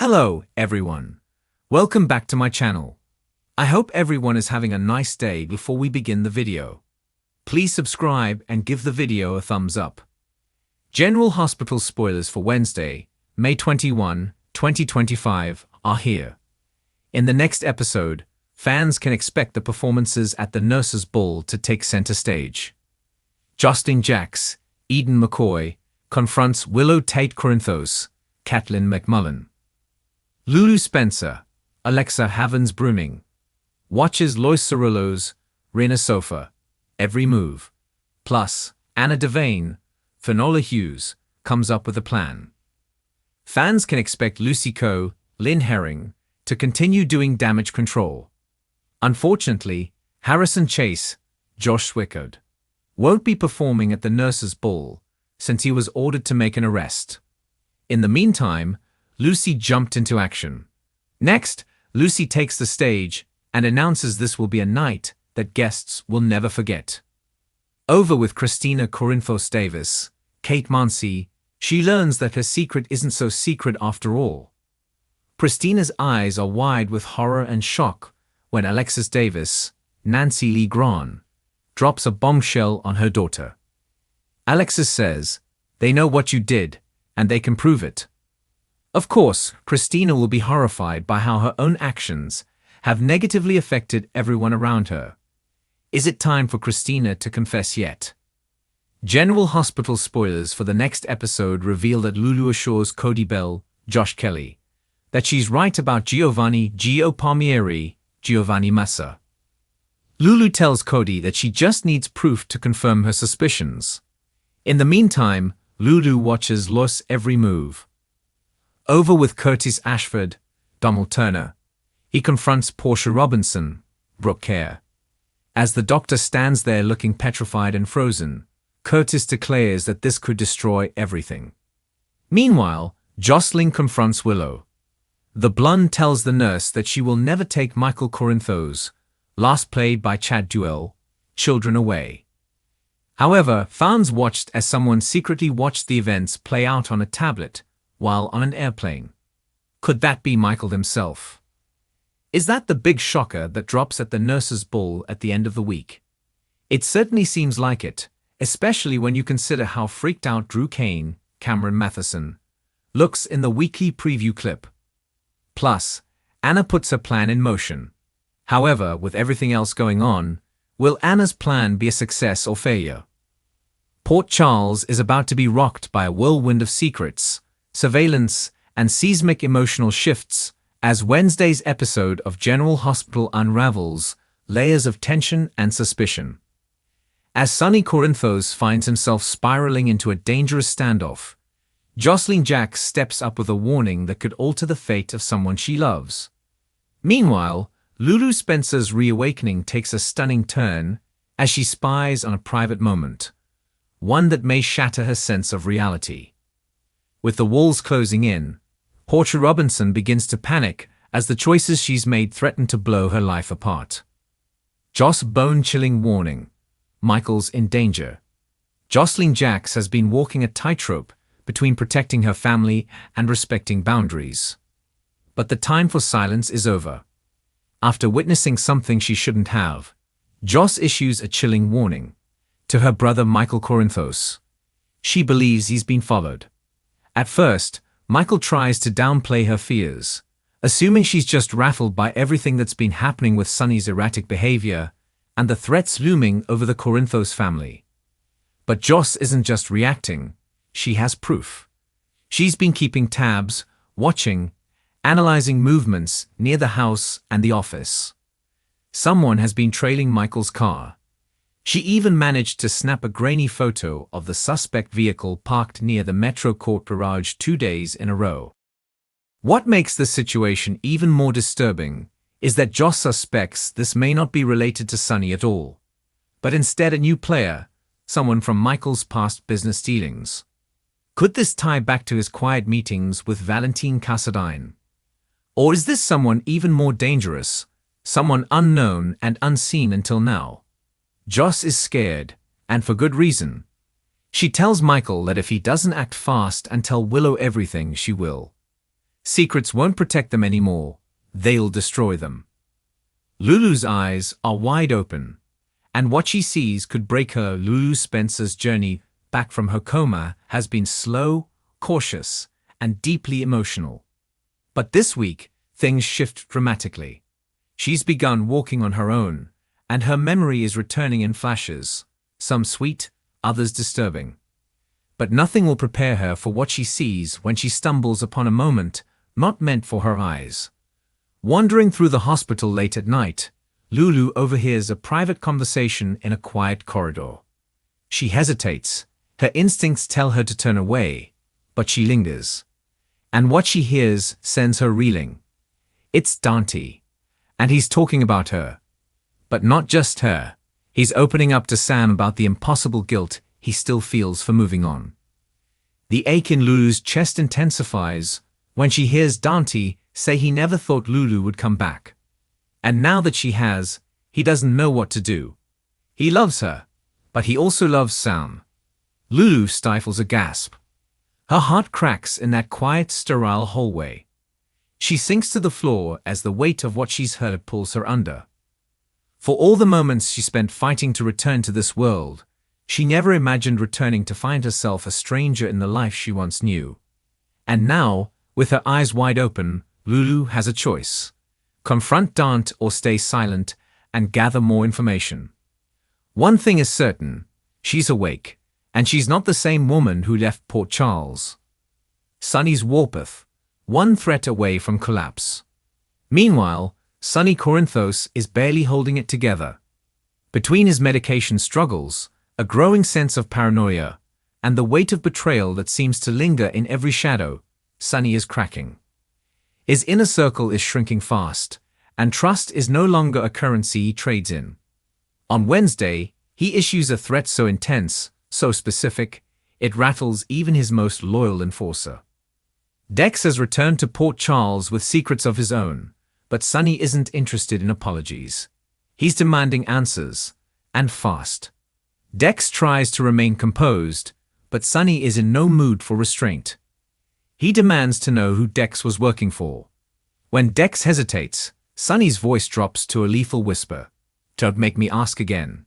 Hello, everyone. Welcome back to my channel. I hope everyone is having a nice day. Before we begin the video, please subscribe and give the video a thumbs up. General Hospital spoilers for Wednesday, May 21, 2025 are here. In the next episode, fans can expect the performances at the Nurses' Ball to take center stage. Jocelyn Jacks, Eden McCoy, confronts Willow Tate Corinthos, Caitlin McMullen. Lulu Spencer, Alexa Havens-Bruning, watches Lois Cerullo's Rena Sofa, every move. Plus, Anna Devane, Finola Hughes, comes up with a plan. Fans can expect Lucy Coe, Lynn Herring, to continue doing damage control. Unfortunately, Harrison Chase, Josh Swickard, won't be performing at the Nurses' Ball since he was ordered to make an arrest. In the meantime, Lucy jumped into action. Next, Lucy takes the stage and announces this will be a night that guests will never forget. Over with Christina Corinthos Davis, Kate Mansi, she learns that her secret isn't so secret after all. Christina's eyes are wide with horror and shock when Alexis Davis, Nancy Lee Grahn, drops a bombshell on her daughter. Alexis says, "They know what you did, and they can prove it." Of course, Christina will be horrified by how her own actions have negatively affected everyone around her. Is it time for Christina to confess yet? General Hospital spoilers for the next episode reveal that Lulu assures Cody Bell, Josh Kelly, that she's right about Giovanni Massa. Lulu tells Cody that she just needs proof to confirm her suspicions. In the meantime, Lulu watches Lois' every move. Over with Curtis Ashford, Donald Turner. He confronts Portia Robinson, Brooke Kerr. As the doctor stands there looking petrified and frozen, Curtis declares that this could destroy everything. Meanwhile, Jocelyn confronts Willow. The blonde tells the nurse that she will never take Michael Corinthos, last played by Chad Duell, children away. However, fans watched as someone secretly watched the events play out on a tablet while on an airplane. Could that be Michael himself? Is that the big shocker that drops at the Nurses' Ball at the end of the week? It certainly seems like it, especially when you consider how freaked out Drew Kane, Cameron Matheson, looks in the weekly preview clip. Plus, Anna puts her plan in motion. However, with everything else going on, will Anna's plan be a success or failure? Port Charles is about to be rocked by a whirlwind of secrets, surveillance, and seismic emotional shifts as Wednesday's episode of General Hospital unravels layers of tension and suspicion. As Sonny Corinthos finds himself spiraling into a dangerous standoff, Jocelyn Jacks steps up with a warning that could alter the fate of someone she loves. Meanwhile, Lulu Spencer's reawakening takes a stunning turn as she spies on a private moment, one that may shatter her sense of reality. With the walls closing in, Portia Robinson begins to panic as the choices she's made threaten to blow her life apart. Joss' bone-chilling warning: Michael's in danger. Jocelyn Jacks has been walking a tightrope between protecting her family and respecting boundaries. But the time for silence is over. After witnessing something she shouldn't have, Joss issues a chilling warning to her brother Michael Corinthos. She believes he's been followed. At first, Michael tries to downplay her fears, assuming she's just rattled by everything that's been happening with Sonny's erratic behavior and the threats looming over the Corinthos family. But Joss isn't just reacting, she has proof. She's been keeping tabs, watching, analyzing movements near the house and the office. Someone has been trailing Michael's car. She even managed to snap a grainy photo of the suspect vehicle parked near the Metro Court garage 2 days in a row. What makes this situation even more disturbing is that Joss suspects this may not be related to Sonny at all, but instead a new player, someone from Michael's past business dealings. Could this tie back to his quiet meetings with Valentine Cassadine? Or is this someone even more dangerous, someone unknown and unseen until now? Joss is scared, and for good reason. She tells Michael that if he doesn't act fast and tell Willow everything, she will. Secrets won't protect them anymore, they'll destroy them. Lulu's eyes are wide open, and what she sees could break her. Lulu Spencer's journey back from her coma has been slow, cautious, and deeply emotional. But this week, things shift dramatically. She's begun walking on her own, and her memory is returning in flashes, some sweet, others disturbing. But nothing will prepare her for what she sees when she stumbles upon a moment not meant for her eyes. Wandering through the hospital late at night, Lulu overhears a private conversation in a quiet corridor. She hesitates. Her instincts tell her to turn away, but she lingers. And what she hears sends her reeling. It's Dante, and he's talking about her. But not just her. He's opening up to Sam about the impossible guilt he still feels for moving on. The ache in Lulu's chest intensifies when she hears Dante say he never thought Lulu would come back. And now that she has, he doesn't know what to do. He loves her, but he also loves Sam. Lulu stifles a gasp. Her heart cracks in that quiet, sterile hallway. She sinks to the floor as the weight of what she's heard pulls her under. For all the moments she spent fighting to return to this world, she never imagined returning to find herself a stranger in the life she once knew. And now, with her eyes wide open, Lulu has a choice. Confront Dante or stay silent and gather more information. One thing is certain, she's awake, and she's not the same woman who left Port Charles. Sonny's warpath, one threat away from collapse. Meanwhile, Sonny Corinthos is barely holding it together. Between his medication struggles, a growing sense of paranoia, and the weight of betrayal that seems to linger in every shadow, Sonny is cracking. His inner circle is shrinking fast, and trust is no longer a currency he trades in. On Wednesday, he issues a threat so intense, so specific, it rattles even his most loyal enforcer. Dex has returned to Port Charles with secrets of his own, but Sonny isn't interested in apologies. He's demanding answers, and fast. Dex tries to remain composed, but Sonny is in no mood for restraint. He demands to know who Dex was working for. When Dex hesitates, Sonny's voice drops to a lethal whisper. Don't make me ask again.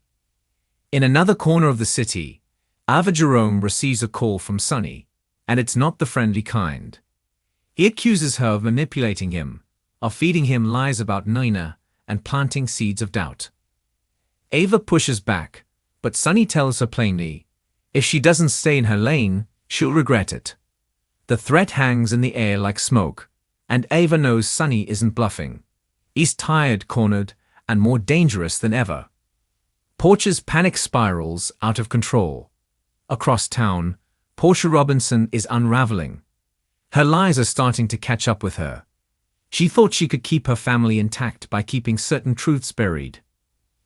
In another corner of the city, Ava Jerome receives a call from Sonny, and it's not the friendly kind. He accuses her of manipulating him, of feeding him lies about Nina, and planting seeds of doubt. Ava pushes back, but Sonny tells her plainly, if she doesn't stay in her lane, she'll regret it. The threat hangs in the air like smoke, and Ava knows Sonny isn't bluffing. He's tired, cornered, and more dangerous than ever. Portia's panic spirals out of control. Across town, Portia Robinson is unraveling. Her lies are starting to catch up with her. She thought she could keep her family intact by keeping certain truths buried.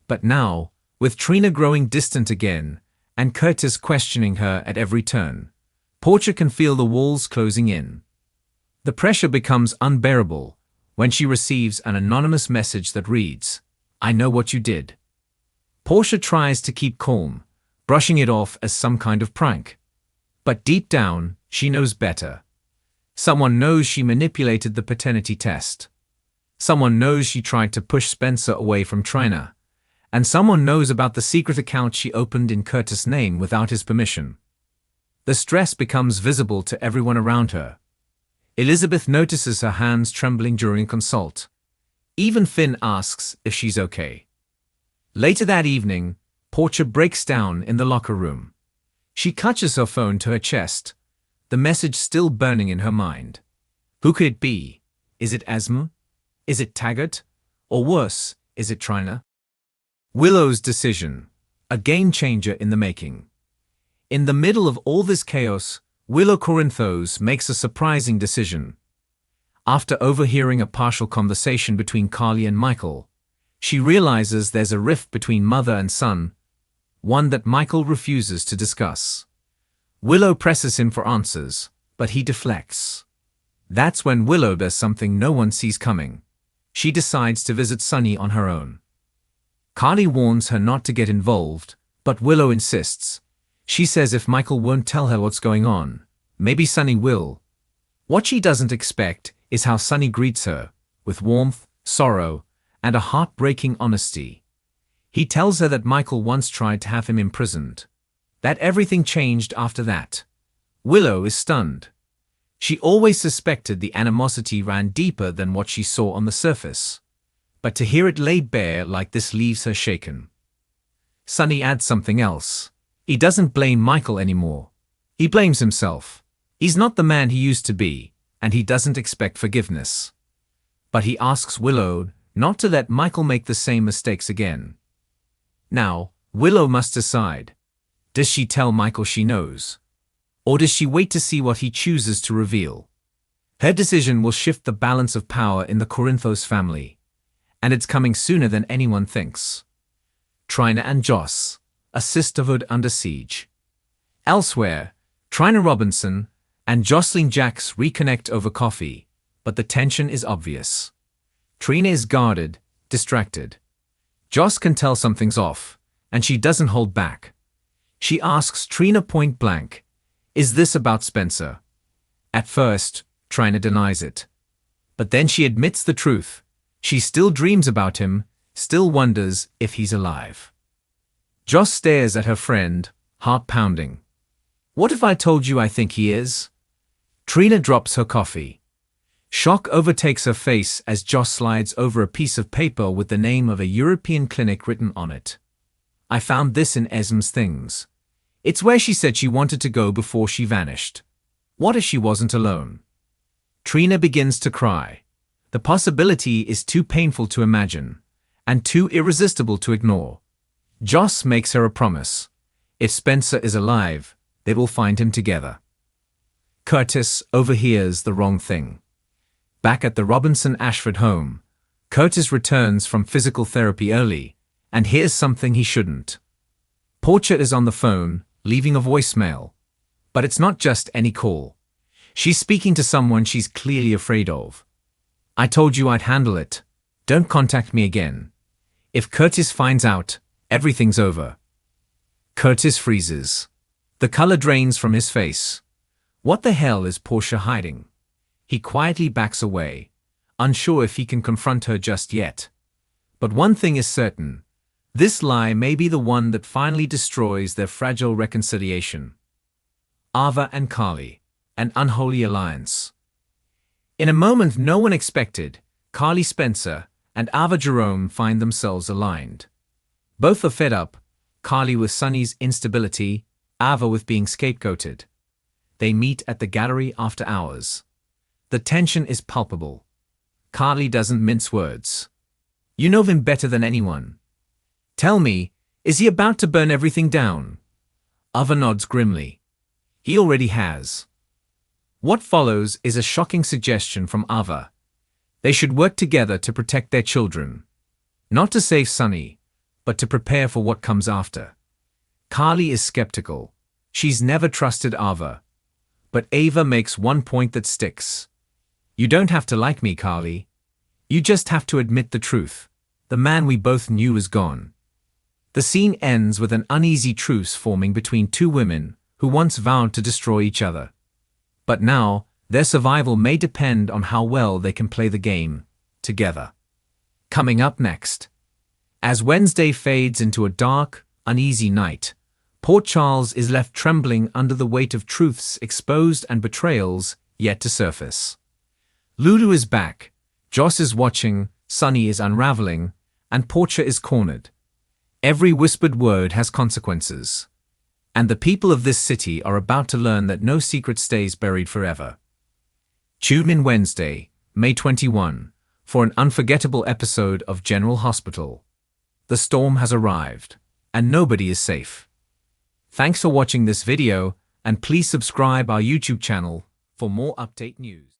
But now, with Trina growing distant again, and Curtis questioning her at every turn, Portia can feel the walls closing in. The pressure becomes unbearable when she receives an anonymous message that reads, I know what you did. Portia tries to keep calm, brushing it off as some kind of prank. But deep down, she knows better. Someone knows she manipulated the paternity test. Someone knows she tried to push Spencer away from Trina. And someone knows about the secret account she opened in Curtis' name without his permission. The stress becomes visible to everyone around her. Elizabeth notices her hands trembling during a consult. Even Finn asks if she's okay. Later that evening, Portia breaks down in the locker room. She clutches her phone to her chest, the message still burning in her mind. Who could it be? Is it Asma? Is it Taggart? Or worse, is it Trina? Willow's decision, a game-changer in the making. In the middle of all this chaos, Willow Corinthos makes a surprising decision. After overhearing a partial conversation between Carly and Michael, she realizes there's a rift between mother and son, one that Michael refuses to discuss. Willow presses him for answers, but he deflects. That's when Willow does something no one sees coming. She decides to visit Sonny on her own. Carly warns her not to get involved, but Willow insists. She says if Michael won't tell her what's going on, maybe Sonny will. What she doesn't expect is how Sonny greets her, with warmth, sorrow, and a heartbreaking honesty. He tells her that Michael once tried to have him imprisoned, that everything changed after that. Willow is stunned. She always suspected the animosity ran deeper than what she saw on the surface, but to hear it laid bare like this leaves her shaken. Sonny adds something else. He doesn't blame Michael anymore. He blames himself. He's not the man he used to be, and he doesn't expect forgiveness. But he asks Willow not to let Michael make the same mistakes again. Now, Willow must decide. Does she tell Michael she knows? Or does she wait to see what he chooses to reveal? Her decision will shift the balance of power in the Corinthos family, and it's coming sooner than anyone thinks. Trina and Joss, a sisterhood under siege. Elsewhere, Trina Robinson and Jocelyn Jacks reconnect over coffee, but the tension is obvious. Trina is guarded, distracted. Joss can tell something's off, and she doesn't hold back. She asks Trina point blank, "Is this about Spencer?" At first, Trina denies it. But then she admits the truth. She still dreams about him, still wonders if he's alive. Joss stares at her friend, heart pounding. "What if I told you I think he is?" Trina drops her coffee. Shock overtakes her face as Joss slides over a piece of paper with the name of a European clinic written on it. "I found this in Esm's things. It's where she said she wanted to go before she vanished. What if she wasn't alone?" Trina begins to cry. The possibility is too painful to imagine, and too irresistible to ignore. Joss makes her a promise. If Spencer is alive, they will find him together. Curtis overhears the wrong thing. Back at the Robinson-Ashford home, Curtis returns from physical therapy early, and hears something he shouldn't. Portia is on the phone, leaving a voicemail. But it's not just any call. She's speaking to someone she's clearly afraid of. "I told you I'd handle it. Don't contact me again. If Curtis finds out, everything's over." Curtis freezes. The color drains from his face. What the hell is Portia hiding? He quietly backs away, unsure if he can confront her just yet. But one thing is certain. This lie may be the one that finally destroys their fragile reconciliation. Ava and Carly, an unholy alliance. In a moment no one expected, Carly Spencer and Ava Jerome find themselves aligned. Both are fed up, Carly with Sonny's instability, Ava with being scapegoated. They meet at the gallery after hours. The tension is palpable. Carly doesn't mince words. "You know him better than anyone. Tell me, is he about to burn everything down?" Ava nods grimly. "He already has." What follows is a shocking suggestion from Ava. They should work together to protect their children. Not to save Sonny, but to prepare for what comes after. Carly is skeptical. She's never trusted Ava. But Ava makes one point that sticks. "You don't have to like me, Carly. You just have to admit the truth. The man we both knew is gone." The scene ends with an uneasy truce forming between two women who once vowed to destroy each other. But now, their survival may depend on how well they can play the game together. Coming up next. As Wednesday fades into a dark, uneasy night, Port Charles is left trembling under the weight of truths exposed and betrayals yet to surface. Lulu is back, Joss is watching, Sonny is unraveling, and Portia is cornered. Every whispered word has consequences. And the people of this city are about to learn that no secret stays buried forever. Tune in Wednesday, May 21, for an unforgettable episode of General Hospital. The storm has arrived, and nobody is safe. Thanks for watching this video, and please subscribe our YouTube channel for more update news.